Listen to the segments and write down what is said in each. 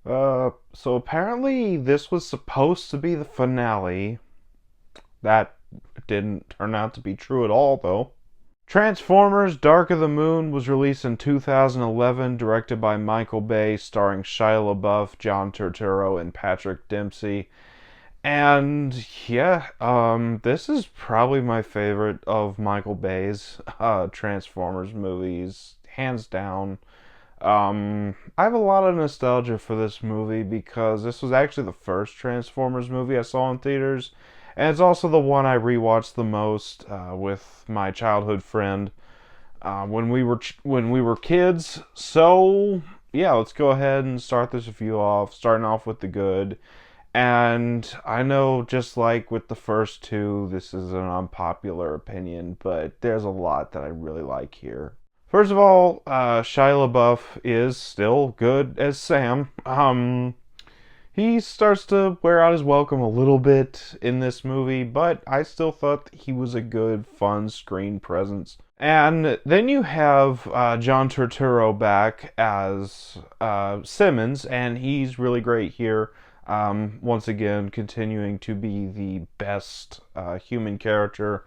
So apparently this was supposed to be the finale. That didn't turn out to be true at all, though. Transformers Dark of the Moon was released in 2011, directed by Michael Bay, starring Shia LaBeouf, John Turturro, and Patrick Dempsey. And yeah, this is probably my favorite of Michael Bay's Transformers movies, hands down. I have a lot of nostalgia for this movie because this was actually the first Transformers movie I saw in theaters, and it's also the one I rewatched the most with my childhood friend when we were kids. So yeah, let's go ahead and start this review off, starting off with the good. And I know, just like with the first two, this is an unpopular opinion, but there's a lot that I really like here. First of all, Shia LaBeouf is still good as Sam. He starts to wear out his welcome a little bit in this movie, but I still thought he was a good, fun screen presence. And then you have John Turturro back as Simmons, and he's really great here. Once again, continuing to be the best human character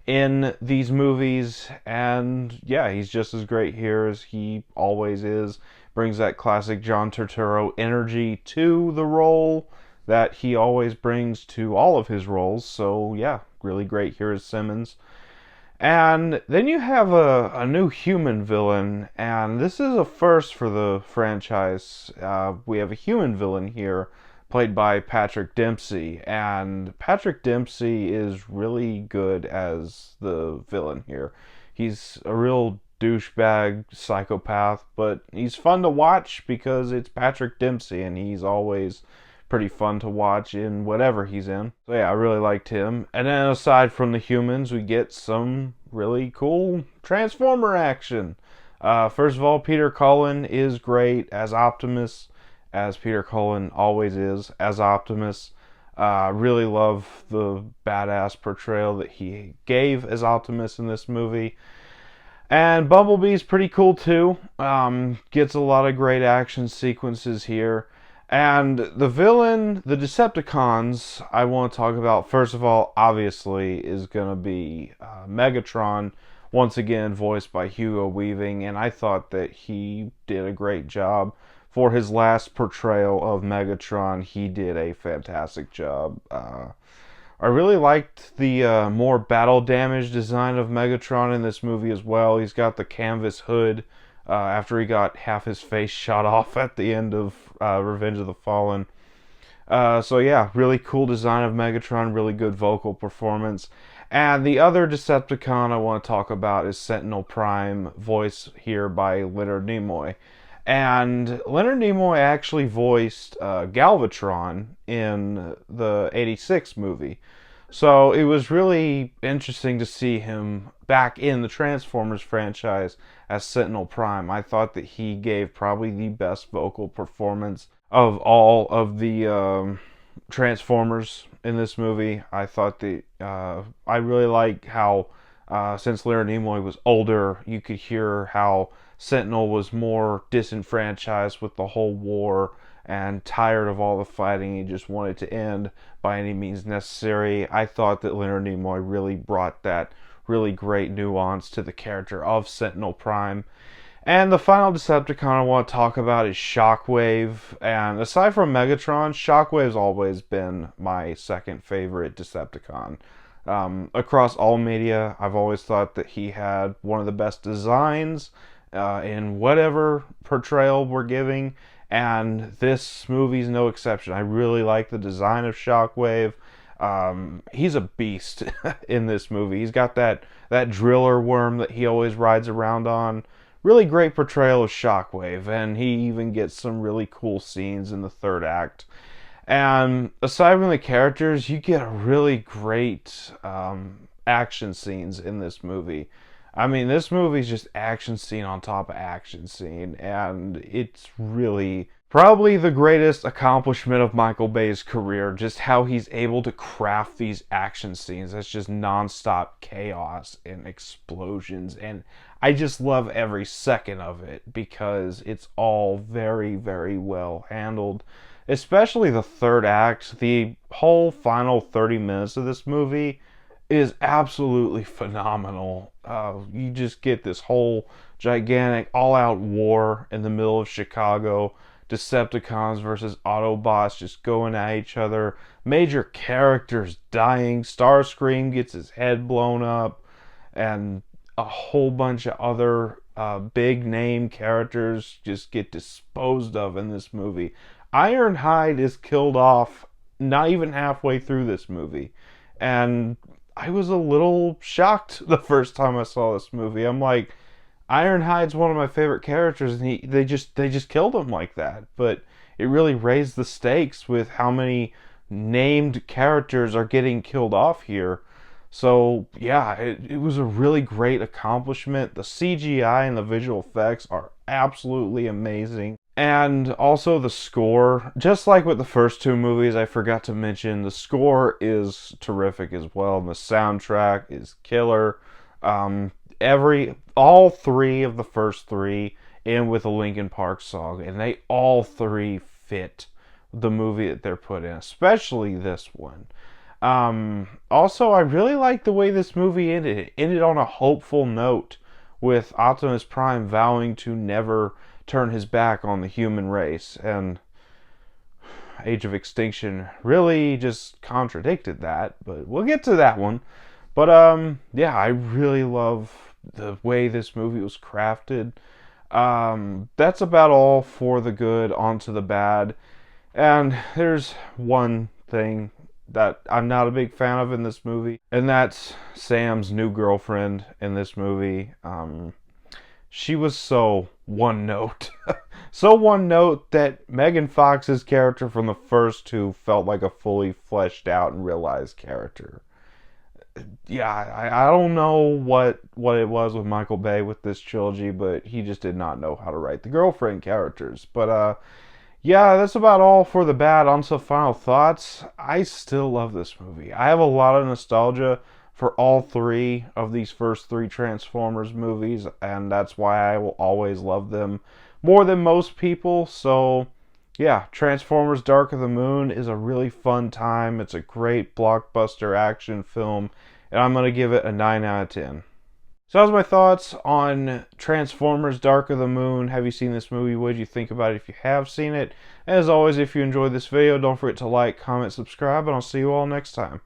in these movies, and yeah, he's just as great here as he always is. Brings that classic John Turturro energy to the role that he always brings to all of his roles. So yeah, really great here as Simmons. And then you have a new human villain, and this is a first for the franchise. We have a human villain here, played by Patrick Dempsey, and Patrick Dempsey is really good as the villain here. He's a real douchebag psychopath, but he's fun to watch because it's Patrick Dempsey, and he's always pretty fun to watch in whatever he's in. So yeah, I really liked him. And then aside from the humans, we get some really cool Transformer action. First of all, Peter Cullen is great as Optimus, as Peter Cullen always is as Optimus. Really love the badass portrayal that he gave as Optimus in this movie. And Bumblebee's pretty cool too. Gets a lot of great action sequences here. And the villain, the Decepticons, I want to talk about, first of all, obviously, is going to be Megatron, once again voiced by Hugo Weaving, and I thought that he did a great job. For his last portrayal of Megatron, he did a fantastic job. I really liked the more battle damage design of Megatron in this movie as well. He's got the canvas hood after he got half his face shot off at the end of Revenge of the Fallen. So yeah, really cool design of Megatron, really good vocal performance. And the other Decepticon I want to talk about is Sentinel Prime, voiced here by Leonard Nimoy. And Leonard Nimoy actually voiced Galvatron in the '86 movie. So it was really interesting to see him back in the Transformers franchise as Sentinel Prime. I thought that he gave probably the best vocal performance of all of the Transformers in this movie. I thought that I really like how since Leonard Nimoy was older, you could hear how Sentinel was more disenfranchised with the whole war and tired of all the fighting. He just wanted to end by any means necessary. I thought that Leonard Nimoy really brought that really great nuance to the character of Sentinel Prime. And the final Decepticon I want to talk about is Shockwave. And aside from Megatron, Shockwave's always been my second favorite Decepticon. Across all media, I've always thought that he had one of the best designs in whatever portrayal we're giving, and this movie's no exception. I really like the design of Shockwave. He's a beast in this movie. He's got that driller worm that he always rides around on. Really great portrayal of Shockwave, and he even gets some really cool scenes in the third act. And aside from the characters, you get a really great action scenes in this movie. I mean, this movie's just action scene on top of action scene, and it's really Probably the greatest accomplishment of Michael Bay's career, just how he's able to craft these action scenes. That's just nonstop chaos and explosions, and I just love every second of it because it's all very, very well handled. Especially the third act, the whole final 30 minutes of this movie is absolutely phenomenal. You just get this whole gigantic all-out war in the middle of Chicago. Decepticons versus Autobots just going at each other. Major characters dying. Starscream gets his head blown up. And a whole bunch of other big name characters just get disposed of in this movie. Ironhide is killed off not even halfway through this movie. And I was a little shocked the first time I saw this movie. I'm like, Ironhide's one of my favorite characters, and they just killed him like that. But it really raised the stakes with how many named characters are getting killed off here. So yeah, it was a really great accomplishment. The CGI and the visual effects are absolutely amazing. And also the score, just like with the first two movies, I forgot to mention, the score is terrific as well. And the soundtrack is killer. All three of the first three end with a Linkin Park song, and they all three fit the movie that they're put in, especially this one. Also, I really like the way this movie ended. It ended on a hopeful note, with Optimus Prime vowing to never turn his back on the human race, and Age of Extinction really just contradicted that, but we'll get to that one. But yeah, I really love the way this movie was crafted. That's about all for the good, onto the bad. And there's one thing that I'm not a big fan of in this movie, and that's Sam's new girlfriend in this movie. She was so one note. So one note that Megan Fox's character from the first two felt like a fully fleshed out and realized character. Yeah, I don't know what it was with Michael Bay with this trilogy, but he just did not know how to write the girlfriend characters. But yeah, that's about all for the bad. On to final thoughts. I still love this movie. I have a lot of nostalgia for all three of these first three Transformers movies, and that's why I will always love them more than most people. So yeah, Transformers Dark of the Moon is a really fun time. It's a great blockbuster action film, and I'm going to give it a 9 out of 10. So that was my thoughts on Transformers Dark of the Moon. Have you seen this movie? What did you think about it if you have seen it? As always, if you enjoyed this video, don't forget to like, comment, subscribe, and I'll see you all next time.